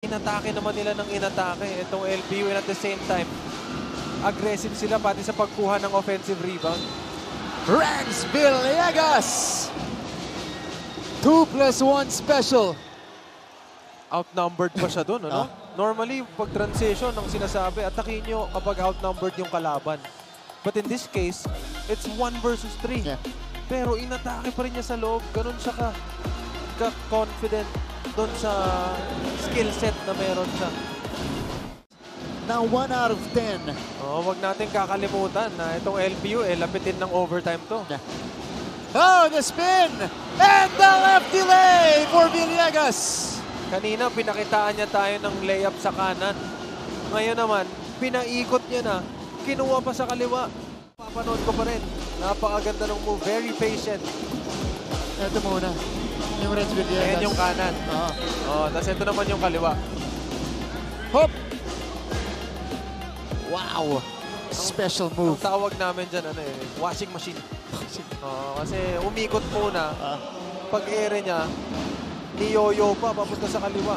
Inatake naman nila ng inatake itong LPU, and at the same time, aggressive sila pati sa pagkuha ng offensive rebound. Renz Villegas! 2+1 special. Outnumbered pa siya doon, ano? Normally, pag transition, ang sinasabi, atakin nyo kapag outnumbered yung kalaban. But in this case, it's 1 versus 3. Yeah. Pero inatake pa rin niya sa loob. Ganun siya ka-confident doon sa skill set na meron siya. Now 1 out of 10. Wag natin kakalimutan na itong LPU, lapitin ng overtime to. Yeah. Oh, the spin! And the left delay for Villegas! Kanina, pinakitaan niya tayo ng layup sa kanan. Ngayon naman, pinaikot niya na. Kinuha pa sa kaliwa. Papanood ko pa rin. Napakaganda ng move. Very patient. Ito muna. Yung Renz Villegas. Ayan yung kanan. Tapos ito naman yung kaliwa. Hop! Wow! Special move. Ang tawag namin dyan, washing machine. Kasi umikot muna. Pag ere niya, niyoyo pa, papunta sa kaliwa.